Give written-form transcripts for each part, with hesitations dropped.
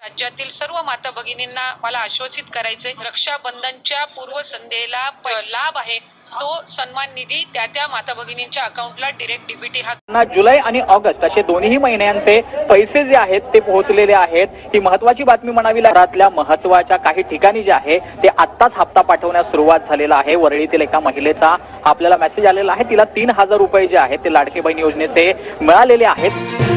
राज्यातील सर्व माता भगिनींना मला आश्वासित करायचे, रक्षाबंधनच्या पूर्वसंध्येला लाभ आहे तो सन्मान निधी त्या माता भगिनींच्या अकाउंटला डायरेक्ट डीबीटी हा जुलै आणि ऑगस्ट असे दोन्ही महिन्यांचे पैसे जे आहेत ते पोहोचलेले आहेत। ही महत्त्वाची बातमी म्हणावी लागेल। महत्त्वाच्या काही ठिकाणी जे आहे ते आत्ताच हप्ता पाठवण्यास सुरुवात झालेला आहे। वरळीतील एका महिलेचा आपल्याला मेसेज आलेला आहे, तिला 3000 रुपये जे आहेत ते लाडकी बहीण योजनेचे मिळालेले आहेत।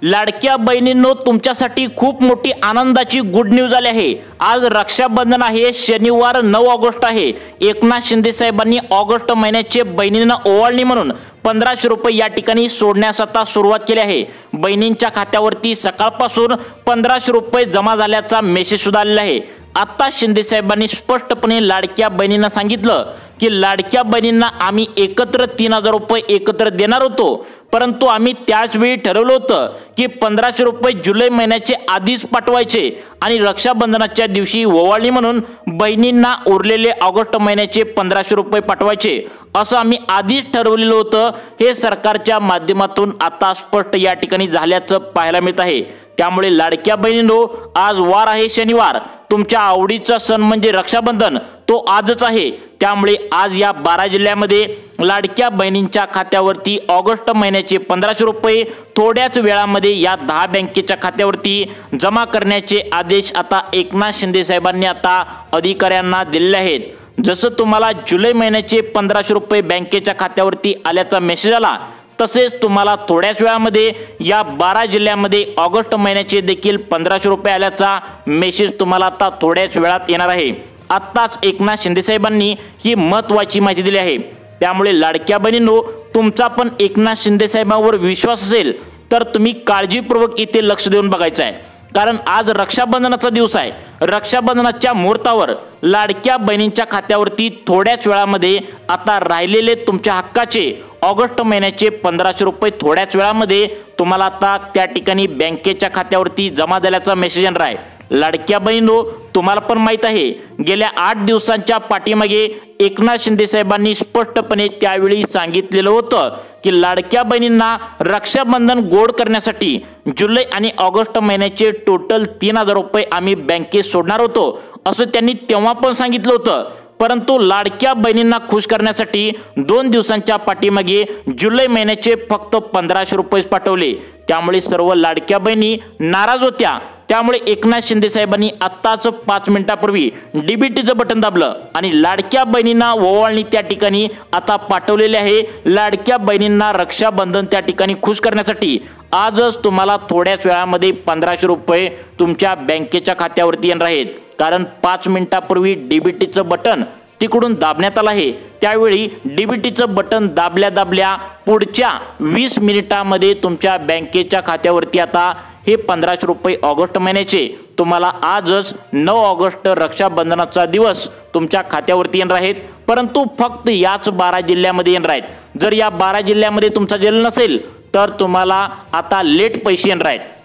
लाडक्या बहिणींनो, तुमच्यासाठी खूप मोठी आनंदाची गुड न्यूज आली आहे। आज रक्षाबंधन आहे, शनिवार 9 ऑगस्ट आहे। एकनाथ शिंदे साहेबांनी ऑगस्ट महिन्याचे बहिणींना ओवाळणी म्हणून 1500 रुपये या ठिकाणी सोडण्यास आता सुरुवात केली आहे। बहिणींच्या खात्यावरती सकाळपासून 1500 रुपये जमा झाल्याचा मेसेज सुद्धा आलेला आहे। आता शिंदे साहेबांनी स्पष्टपणे लाडक्या बहिणींना सांगितलं की लाडक्या बहिणींना आम्ही एकत्र 3000 रुपये एकत्र देणार होतो, परंतु आम्ही त्याच वेळी ठरवलं होतं की 1500 रुपये जुलै महिन्याचे आधीच पाठवायचे आणि रक्षाबंधनाच्या दिवशी ओवाळणी म्हणून बहिणींना उरलेले ऑगस्ट महिन्याचे 1500 रुपये पाठवायचे असं आम्ही आधीच ठरवलेलं होतं। हे सरकारच्या माध्यमातून आता स्पष्ट या ठिकाणी झाल्याचं पाहायला मिळत आहे। त्यामुळे लाडक्या बहिणींनो, आज वार आहे शनिवार, तुमच्या आवडीचा सण म्हणजे रक्षाबंधन तो आजच आहे। त्यामुळे आज या 12 जिल्ह्यामध्ये लाडक्या बहिणींच्या खात्यावरती ऑगस्ट महिन्याचे 1500 रुपये थोड्याच वेळामध्ये या 10 बँकेच्या खात्यावरती जमा करण्याचे आदेश आता एकनाथ शिंदे साहेबांनी आता अधिकाऱ्यांना दिलेले आहेत। जसं तुम्हाला जुलै महिन्याचे 1500 रुपये बँकेच्या खात्यावरती आल्याचा मेसेज आला, तसेच तुम्हाला थोड्याच वेळामध्ये या 12 जिल्ह्यामध्ये ऑगस्ट महिन्याचे देखील 1500 रुपये आल्याचा मेसेज तुम्हाला आता थोड्याच वेळात येणार आहे। आत्ताच एकनाथ शिंदे साहेबांनी ही महत्त्वाची माहिती दिली आहे। त्यामुळे लाडक्या बहिणींनो, तुमचा पण एकनाथ शिंदे साहेबांवर विश्वास असेल तर तुम्ही काळजीपूर्वक इथे लक्ष देऊन बघायचं आहे, कारण आज रक्षाबंधनाचा दिवस आहे। रक्षाबंधनाच्या मुहूर्तावर लाडक्या बहिणींच्या खात्यावरती थोड्याच वेळामध्ये आता राहिलेले तुमच्या हक्काचे ऑगस्ट महिन्याचे 1500 रुपये थोड्याच वेळामध्ये तुम्हाला आता त्या ठिकाणी बँकेच्या खात्यावरती जमा झाल्याचा मेसेज येणार आहे। लाडक्या बहिणींनो, तुम्हाला पण माहित आहे, गेल्या 8 दिवसांच्या पाठीमागे एकनाथ शिंदे साहेबांनी स्पष्टपणे त्यावेळी सांगितलेलं होतं की लाडक्या बहिणींना रक्षाबंधन गोड करण्यासाठी जुलै आणि ऑगस्ट महिन्याचे टोटल 3000 रुपये आम्ही बँकेत सोडणार होतो असं त्यांनी तेव्हा पण सांगितलं होतं। परंतु लाडक्या बहिणींना खुश करण्यासाठी 2 दिवसांच्या पाठीमागे जुलै महिन्याचे फक्त 1500 रुपये पाठवले। त्यामुळे सर्व लाडक्या बहिणी नाराज होत्या। त्यामुळे एकनाथ शिंदे साहेबांनी आत्ताच 5 मिनिटांपूर्वी डीबीटीचं बटन दाबलं आणि लाडक्या बहिणींना ओवाळणी त्या ठिकाणी आता पाठवलेली आहे। लाडक्या बहिणींना रक्षाबंधन त्या ठिकाणी खुश करण्यासाठी आजच तुम्हाला थोड्याच वेळामध्ये 1500 रुपये तुमच्या बँकेच्या खात्यावरती येणार आहेत, कारण 5 मिनिटांपूर्वी डीबीटीचं बटन तिकडून दाबण्यात आलं आहे। त्यावेळी डीबीटीचं बटन दाबल्या पुढच्या 20 मिनिटांमध्ये तुमच्या बँकेच्या खात्यावरती आता हे 1500 रुपये ऑगस्ट महिन्याचे तुम्हाला आजच 9 ऑगस्ट रक्षाबंधनाचा दिवस तुमच्या खात्यावरती येणार आहेत। परंतु फक्त याच 12 जिल्ह्यामध्ये येणार आहेत। जर या 12 जिल्ह्यामध्ये तुमचा जिल्हा नसेल तर तुम्हाला आता लेट पैसे येणार आहेत।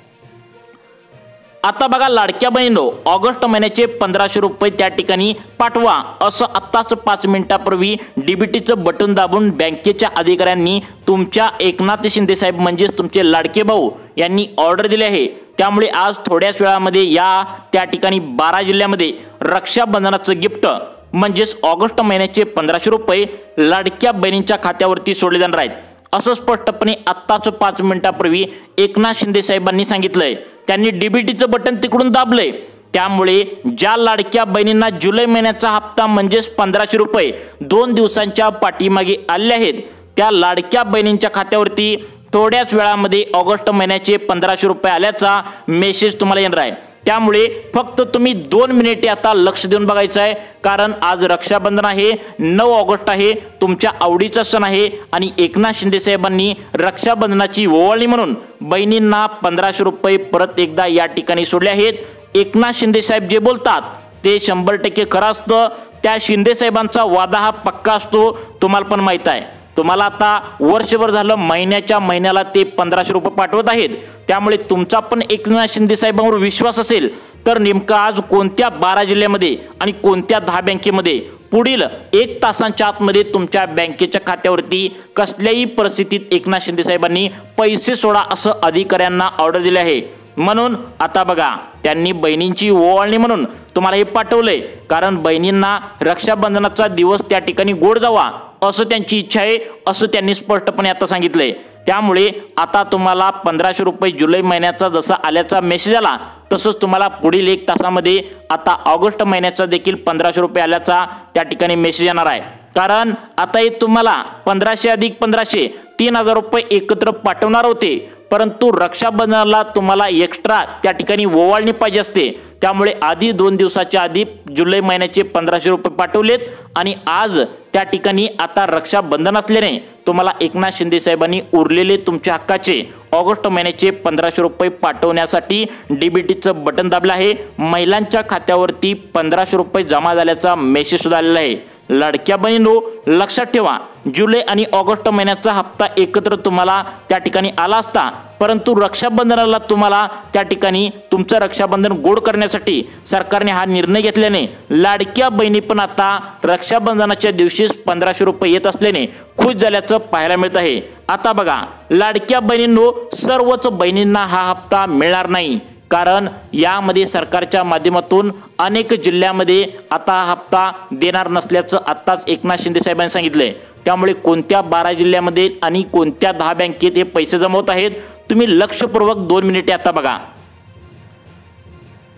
आता बघा लाडक्या बहिणींनो, ऑगस्ट महिन्याचे 1500 रुपये त्या ठिकाणी पाठवा असं आत्ताच 5 मिनिटांपूर्वी डीबीटीचं बटन दाबून बँकेच्या अधिकाऱ्यांनी तुमच्या एकनाथ शिंदे साहेब म्हणजेच तुमचे लाडके भाऊ यांनी ऑर्डर दिली आहे। त्यामुळे आज थोड्याच वेळामध्ये या त्या ठिकाणी 12 जिल्ह्यामध्ये रक्षाबंधनाचं गिफ्ट म्हणजेच ऑगस्ट महिन्याचे 1500 रुपये लाडक्या बहिणींच्या खात्यावरती सोडले जाणार आहेत असं स्पष्टपणे आत्ताच 5 मिनिटांपूर्वी एकनाथ शिंदे साहेबांनी सांगितलंय। त्यांनी डीबीटीचं बटन तिकडून दाबलंय। त्यामुळे ज्या लाडक्या बहिणींना जुलै महिन्याचा हप्ता म्हणजेच 1500 रुपये 2 दिवसांच्या पाठीमागे आले आहेत, त्या लाडक्या बहिणींच्या खात्यावरती थोड्याच वेळामध्ये ऑगस्ट महिन्याचे 1500 रुपये आल्याचा मेसेज तुम्हाला येणार आहे। त्यामुळे फक्त तुम्ही 2 मिनिटे आता लक्ष देऊन बघायचं आहे, कारण आज रक्षाबंधन आहे, 9 ऑगस्ट आहे, तुमच्या आवडीचा सण आहे आणि एकनाथ शिंदे साहेबांनी रक्षाबंधनाची ओवाळणी म्हणून बहिणींना 1500 रुपये परत एकदा या ठिकाणी सोडले आहेत। एकनाथ शिंदे साहेब जे बोलतात ते 100% खरं असतं। त्या शिंदे साहेबांचा वादा हा पक्का असतो, तुम्हाला पण माहित आहे। तुम्हाला आता वर्षभर झालं महिन्याच्या महिन्याला ते 1500 रुपये पाठवत आहेत। त्यामुळे तुमचा पण एकनाथ शिंदे साहेबांवर विश्वास असेल तर नेमका आज कोणत्या 12 जिल्ह्यामध्ये आणि कोणत्या 10 बँकेमध्ये पुढील 1 तासांच्या आतमध्ये तुमच्या बँकेच्या खात्यावरती कसल्याही परिस्थितीत एकनाथ शिंदे साहेबांनी पैसे सोडा असं अधिकाऱ्यांना ऑर्डर दिले आहे। म्हणून आता बघा त्यांनी बहिणींची ओवाळणी म्हणून तुम्हाला हे पाठवलंय, कारण बहिणींना रक्षाबंधनाचा दिवस त्या ठिकाणी गोड जावा असं त्यांची इच्छा आहे, असं त्यांनी स्पष्टपणे आता सांगितलंय। त्यामुळे आता तुम्हाला 1500 रुपये जुलै महिन्याचा जसा आल्याचा मेसेज आला तसंच तुम्हाला पुढील 1 तासामध्ये आता ऑगस्ट महिन्याचा देखील 1500 रुपये आल्याचा त्या ठिकाणी मेसेज येणार आहे। कारण आता हे तुम्हाला 1500 अधिक 1500 3000 रुपये एकत्र पाठवणार होते, परंतु रक्षाबंधनाला तुम्हाला एक्स्ट्रा त्या ठिकाणी ओवाळणी पाहिजे असते, त्यामुळे आधी 2 दिवसाच्या आधी जुलै महिन्याचे 1500 रुपये पाठवलेत आणि आज त्या ठिकाणी आता रक्षाबंधन असल्याने तुम्हाला एकनाथ शिंदे साहेबांनी उरलेले तुमच्या हक्काचे ऑगस्ट महिन्याचे 1500 रुपये पाठवण्यासाठी डीबीटीचं बटन दाबलं आहे। महिलांच्या खात्यावरती 1500 रुपये जमा झाल्याचा मेसेज सुद्धा आलेला आहे। लाडक्या बहिणींनो, लक्षात ठेवा, जुलै आणि ऑगस्ट महिन्याचा हप्ता एकत्र तुम्हाला त्या ठिकाणी आला असता, परंतु रक्षाबंधनाला तुम्हाला त्या ठिकाणी तुमचं रक्षाबंधन गोड करण्यासाठी सरकारने हा निर्णय घेतल्याने लाडक्या बहिणी पण आता रक्षाबंधनाच्या दिवशीच 1500 रुपये येत असल्याने खुश झाल्याचं पाहायला मिळत आहे। आता बघा लाडक्या बहिणींनो, सर्वच बहिणींना हा हप्ता मिळणार नाही, कारण यामध्ये सरकारच्या माध्यमातून अनेक जिल्ह्यामध्ये आता हप्ता देणार नसल्याचं आत्ताच एकनाथ शिंदे साहेबांनी सांगितलंय। त्यामुळे कोणत्या 12 जिल्ह्यामध्ये आणि कोणत्या 10 बँकेत हे पैसे जमवत आहेत तुम्ही लक्षपूर्वक 2 मिनिटे आता बघा।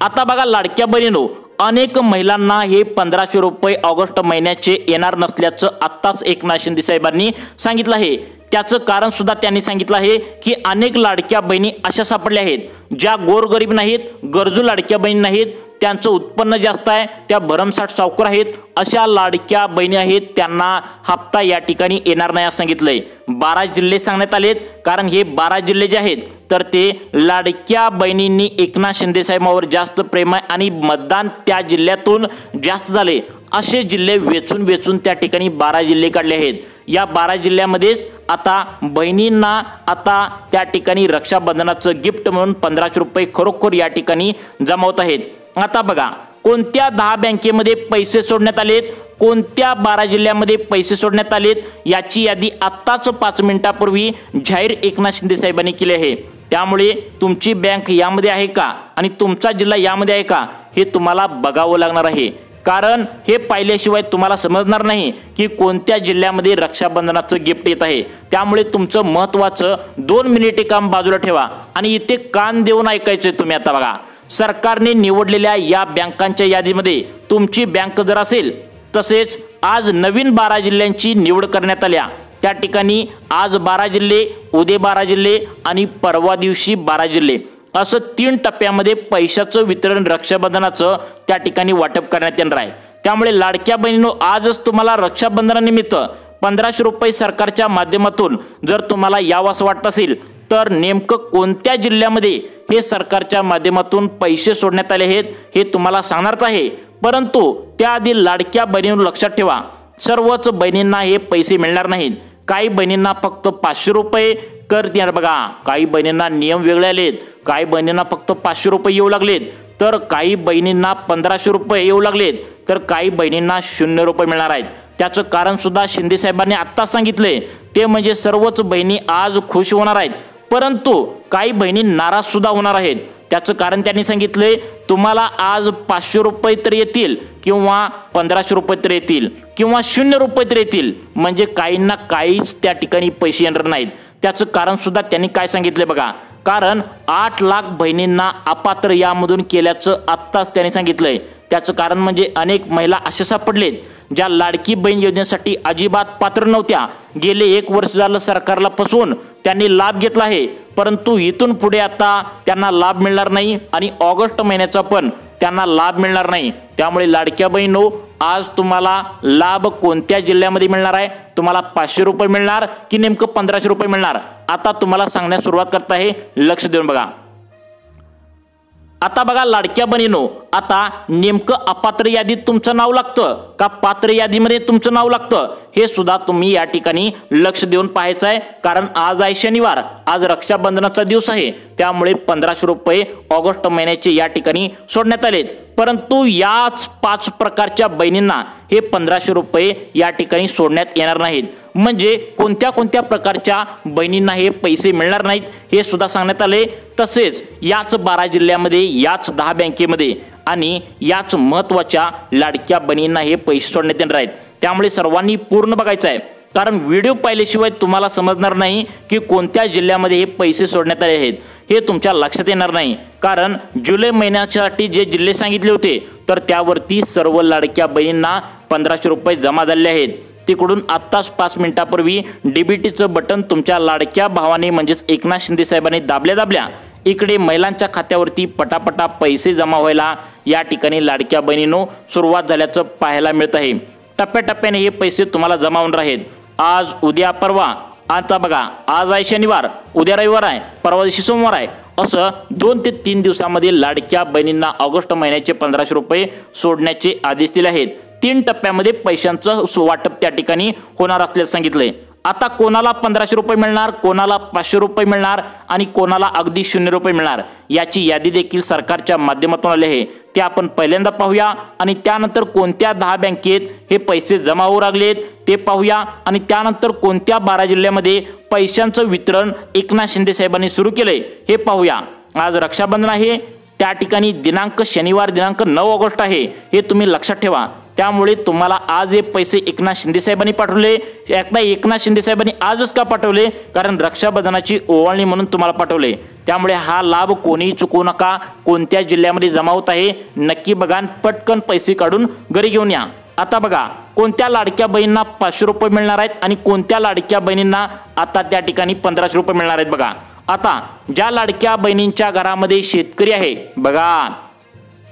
आता बघा लाडक्या बहिणींनो, अनेक महिलांना हे 1500 रुपये ऑगस्ट महिन्याचे येणार नसल्याचं आत्ताच एकनाथ शिंदे साहेबांनी सांगितलं आहे। त्याचं कारण सुद्धा त्यांनी सांगितलं आहे की अनेक लाडक्या बहिणी अशा सापडल्या आहेत ज्या गोरगरीब नाहीत, गरजू लाडक्या बहिणी नाहीत, त्यांचं उत्पन्न जास्त आहे, त्या भरमसाठ सावकार आहेत, अशा लाडक्या बहिणी आहेत, त्यांना हप्ता या ठिकाणी येणार नाही असं सांगितलंय। 12 जिल्हे सांगण्यात आलेत, कारण हे 12 जिल्हे जे आहेत तर ते लाडक्या बहिणींनी एकनाथ शिंदे साहेबांवर जास्त प्रेम आहे आणि मतदान त्या जिल्ह्यातून जास्त झाले, असे जिल्हे वेचून वेचून त्या ठिकाणी 12 जिल्हे काढले आहेत। या 12 जिल्ह्यामध्येच आता बहिणींना आता त्या ठिकाणी रक्षाबंधनाचं गिफ्ट म्हणून 1500 रुपये खरोखर या ठिकाणी जमवत आहेत। आता बघा कोणत्या 10 बँकेमध्ये पैसे सोडण्यात आलेत, कोणत्या 12 जिल्ह्यामध्ये पैसे सोडण्यात आलेत याची यादी आत्ताच 5 मिनिटापूर्वी जाहीर एकनाथ शिंदे साहेबांनी केली आहे। त्यामुळे तुमची बँक यामध्ये आहे का आणि तुमचा जिल्हा यामध्ये आहे का हे तुम्हाला बघावं लागणार आहे, कारण हे पाहिल्याशिवाय तुम्हाला समजणार नाही की कोणत्या जिल्ह्यामध्ये रक्षाबंधनाचं गिफ्ट येत आहे। त्यामुळे तुमचं महत्त्वाचं 2 मिनिटे काम बाजूला ठेवा आणि इथे कान देऊन ऐकायचंय तुम्ही। आता बघा सरकारने निवडलेल्या या बँकांच्या यादीमध्ये तुमची बँक जर असेल, तसेच आज नवीन 12 जिल्ह्यांची निवड करण्यात आल्या, त्या ठिकाणी आज 12 जिल्हे, उद्या 12 जिल्हे आणि परवा दिवशी 12 जिल्हे असं 3 टप्प्यामध्ये पैशाचं वितरण रक्षाबंधनाचं त्या ठिकाणी वाटप करण्यात येणार आहे। त्यामुळे लाडक्या बहिणींनो, आजच तुम्हाला रक्षाबंधनानिमित्त 1500 रुपये सरकारच्या माध्यमातून जर तुम्हाला यावंसं वाटत असेल तर नेमकं कोणत्या जिल्ह्यामध्ये हे सरकारच्या माध्यमातून पैसे सोडण्यात आले आहेत हे तुम्हाला सांगणारच आहे। परंतु त्याआधी लाडक्या बहिणींनो लक्षात ठेवा, सर्वच बहिणींना हे पैसे मिळणार नाहीत। काही बहिणींना फक्त 500 रुपये कर देणार बघा, काही बहिणींना नियम वेगळे आलेत, काही बहिणींना फक्त 500 रुपये येऊ लागलेत, तर काही बहिणींना 1500 रुपये येऊ लागलेत, तर काही बहिणींना 0 रुपये मिळणार आहेत। त्याचं कारण सुद्धा शिंदे साहेबांनी आत्ताच सांगितलंय, ते म्हणजे सर्वच बहिणी आज खुश होणार आहेत, परंतु काही बहिणी नाराज सुद्धा होणार आहेत। त्याचं कारण त्यांनी सांगितलंय, तुम्हाला आज 500 रुपये तर येतील किंवा 1500 रुपये तर येतील किंवा 0 रुपये तर येतील, म्हणजे काहींना काहीच त्या ठिकाणी पैसे येणार नाहीत। त्याचं कारण सुद्धा त्यांनी काय सांगितलंय बघा, कारण 8 लाख बहिणींना अपात्र यामधून केल्याचं आत्ताच त्यांनी सांगितलंय। त्याचं कारण म्हणजे अनेक महिला अशा सापडलेत ज्या लाडकी बहीण योजनेसाठी अजिबात पात्र नव्हत्या, गेले 1 वर्ष झालं सरकारला फसवून त्यांनी लाभ घेतला आहे, परंतु इथून पुढे आता त्यांना लाभ मिळणार नाही आणि ऑगस्ट महिन्याचा पण त्यांना लाभ मिळणार नाही। त्यामुळे लाडक्या बहिणींनो, आज तुम्हाला लाभ कोणत्या जिल्ह्यामध्ये मिळणार आहे, तुम्हाला 500 रुपये मिळणार की नेमकं 1500 रुपये मिळणार, आता तुम्हाला सांगण्यास सुरुवात करत आहे, लक्ष देऊन बघा। आता बघा लाडक्या बहिणींनो, आता नेमकं अपात्र यादीत तुमचं नाव लागतं का पात्र यादीमध्ये तुमचं नाव लागतं हे सुद्धा तुम्ही या ठिकाणी लक्ष देऊन पाहायचं आहे, कारण आज आहे शनिवार, आज रक्षाबंधनाचा दिवस आहे, त्यामुळे 1500 रुपये ऑगस्ट महिन्याचे या ठिकाणी सोडण्यात आलेत। परंतु याच 5 प्रकारच्या बहिणींना हे 1500 रुपये या ठिकाणी सोडण्यात येणार नाहीत। म्हणजे कोणत्या कोणत्या प्रकारच्या बहिणींना हे पैसे मिळणार नाहीत हे सुद्धा सांगण्यात आले। तसेच याच 12 जिल्ह्यामध्ये, याच 10 बँकेमध्ये आणि याच महत्त्वाच्या लाडक्या बहिणींना हे पैसे सोडण्यात येणार आहेत। त्यामुळे सर्वांनी पूर्ण बघायचं आहे, कारण व्हिडिओ पाहिल्याशिवाय तुम्हाला समजणार नाही की कोणत्या जिल्ह्यामध्ये हे पैसे सोडण्यात आले आहेत, हे तुमच्या लक्षात येणार नाही। कारण जुलै महिन्यासाठी जे जिल्हे सांगितले होते तर त्यावरती सर्व लाडक्या बहिणींना 1500 रुपये जमा झाले आहेत। तिकडून आत्ताच 5 मिनिटापूर्वी डीबीटीचं बटन तुमच्या लाडक्या भावाने म्हणजेच एकनाथ शिंदे साहेबांनी दाबल्या इकडे महिलांच्या खात्यावरती पटापटा पैसे जमा व्हायला या ठिकाणी लाडक्या बहिणींनो सुरुवात झाल्याचं पाहायला मिळत आहे। टप्प्याटप्प्याने हे पैसे तुम्हाला जमा होणार आहेत। आज, उद्या, परवा, आता बघा आज आहे शनिवार, उद्या रविवार आहे, परवा दिवशी सोमवार आहे, असं 2 ते 3 दिवसामध्ये लाडक्या बहिणींना ऑगस्ट महिन्याचे 1500 रुपये सोडण्याचे आदेश दिले आहेत। 3 टप्प्यामध्ये पैशांचं वाटप त्या ठिकाणी होणार असल्याचं सांगितलंय। आता कोणाला 1500 रुपये मिळणार, कोणाला 500 रुपये मिळणार आणि कोणाला अगदी 0 रुपये मिळणार याची यादी देखील सरकारच्या माध्यमातून आली आहे। ते आपण पहिल्यांदा पाहूया आणि त्यानंतर कोणत्या 10 बँकेत हे पैसे जमा होऊ लागलेत ते पाहूया आणि त्यानंतर कोणत्या 12 जिल्ह्यामध्ये पैशांचं वितरण एकनाथ शिंदे साहेबांनी सुरू केलंय हे पाहूया। आज रक्षाबंधन आहे, त्या ठिकाणी दिनांक शनिवार दिनांक 9 ऑगस्ट आहे, हे तुम्ही लक्षात ठेवा। त्यामुळे तुम्हाला आज हे पैसे एकनाथ शिंदे साहेबांनी पाठवले। एकदा एकनाथ शिंदे साहेबांनी आजच का पाठवले, कारण रक्षाबंधनाची ओवाळणी म्हणून तुम्हाला पाठवले। त्यामुळे हा लाभ कोणीही चुकवू नका। कोणत्या जिल्ह्यामध्ये जमा होत आहे नक्की बघा, पटकन पैसे काढून घरी घेऊन या। आता बघा कोणत्या लाडक्या बहिणींना 500 रुपये मिळणार आहेत आणि कोणत्या लाडक्या बहिणींना आता त्या ठिकाणी 1500 रुपये मिळणार आहेत। बघा आता ज्या लाडक्या बहिणींच्या घरामध्ये शेतकरी आहे, बघा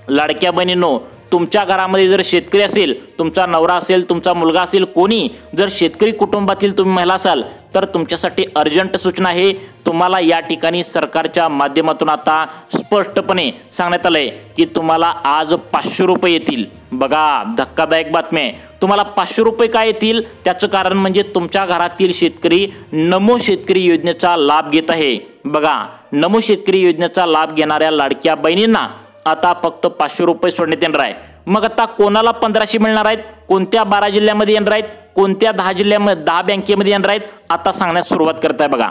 लाडक्या बहिणींनो, तुमच्या घरामध्ये जर शेतकरी असेल, तुमचा नवरा असेल, तुमचा मुलगा असेल, कोणी जर शेतकरी कुटुंबातील तुम्ही महिला असाल तर तुमच्यासाठी अर्जंट सूचना आहे। तुम्हाला या ठिकाणी सरकारच्या माध्यमातून आता स्पष्टपणे सांगण्यात आलंय की तुम्हाला आज 500 रुपये येतील। बघा धक्कादायक बातमी आहे, तुम्हाला 500 रुपये काय येतील त्याचं कारण म्हणजे तुमच्या घरातील शेतकरी नमो शेतकरी योजनेचा लाभ घेत आहे। बघा नमो शेतकरी योजनेचा लाभ घेणाऱ्या लाडक्या बहिणींना आता फक्त 500 रुपये सोडण्यात येणार आहे। मग आता कोणाला 1500 मिळणार आहेत, कोणत्या 12 जिल्ह्यामध्ये येणार आहेत, कोणत्या 10 जिल्ह्यामध्ये 10 बँकेमध्ये येणार आहेत, आता सांगण्यास सुरुवात करताय। बघा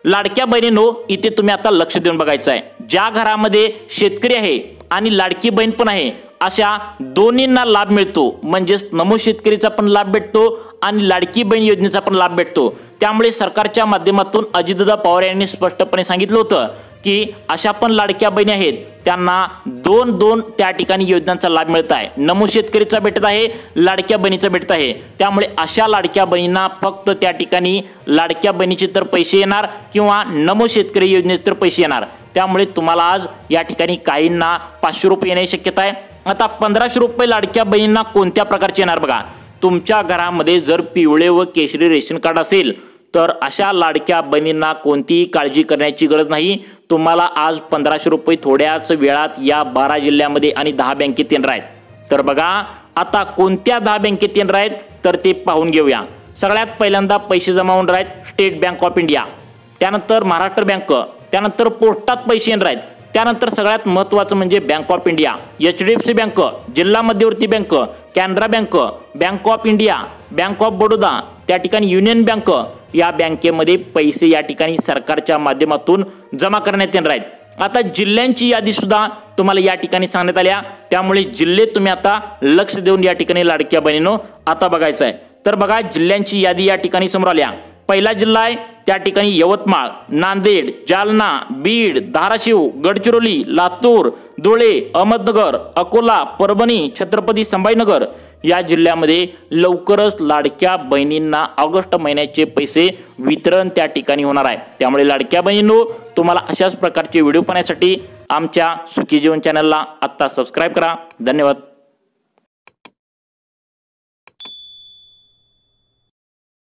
लाडक्या बहिणींनो, इथे तुम्ही आता लक्ष देऊन बघायचं आहे। ज्या घरामध्ये शेतकरी आहे आणि लाडकी बहीण पण आहे अशा दोन्हींना लाभ मिळतो, म्हणजेच नमो शेतकरीचा पण लाभ भेटतो आणि लाडकी बहीण योजनेचा पण लाभ भेटतो। त्यामुळे सरकारच्या माध्यमातून अजितदादा पवार यांनी स्पष्टपणे सांगितलं होतं की अशा पण लाडक्या बहिणी आहेत त्यांना 2 त्या ठिकाणी योजनांचा लाभ मिळत आहे। नमो शेतकरीचा भेटत आहे, लाडक्या बहिणीचा भेटत आहे। त्यामुळे अशा लाडक्या बहिणींना फक्त त्या ठिकाणी लाडक्या बहिणीचे तर पैसे येणार किंवा नमो शेतकरी योजनेचे तर पैसे येणार। त्यामुळे तुम्हाला आज या ठिकाणी काहींना 500 रुपये येण्याची शक्यता आहे। आता 1500 रुपये लाडक्या बहिणींना कोणत्या प्रकारचे येणार बघा, तुमच्या घरामध्ये जर पिवळे व केशरी रेशन कार्ड असेल तर अशा लाडक्या बहिणींना कोणतीही काळजी करण्याची गरज नाही। तुम्हाला आज 1500 रुपये थोड्याच वेळात या 12 जिल्ह्यामध्ये आणि 10 बँकेत येणार आहेत। तर बघा आता कोणत्या 10 बँकेत येणार आहेत तर ते पाहून घेऊया। सगळ्यात पहिल्यांदा पैसे जमा होणार आहेत स्टेट बँक ऑफ इंडिया, त्यानंतर महाराष्ट्र बँक, त्यानंतर पोस्टात पैसे येणार आहेत, त्यानंतर सगळ्यात महत्त्वाचं म्हणजे bank of India, HDFC bank, जिल्हा मध्यवर्ती bank, Canara bank, bank of India, bank of Baroda, त्या ठिकाणी युनियन बँक, या बँकेमध्ये पैसे या ठिकाणी सरकारच्या माध्यमातून जमा करण्यात येणार आहेत। आता जिल्ह्यांची यादी सुद्धा तुम्हाला या ठिकाणी सांगण्यात आल्या, त्यामुळे जिल्हे तुम्ही आता लक्ष देऊन या ठिकाणी लाडक्या बहिणींनो आता बघायचं आहे। तर बघा जिल्ह्यांची यादी या ठिकाणी समोर आल्या। पहिला जिल्हा आहे त्या ठिकाणी यवतमाळ, नांदेड, जालना, बीड, धाराशिव, गडचिरोली, लातूर, धुळे, अहमदनगर, अकोला, परभणी, छत्रपती संभाजीनगर या जिल्ह्यामध्ये लवकरच लाडक्या बहिणींना ऑगस्ट महिन्याचे पैसे वितरण त्या ठिकाणी होणार आहे। त्यामुळे लाडक्या बहिणींनो तुम्हाला अशाच प्रकारचे व्हिडिओ पाहण्यासाठी आमच्या सुखी जीवन चॅनलला आता सबस्क्राइब करा। धन्यवाद।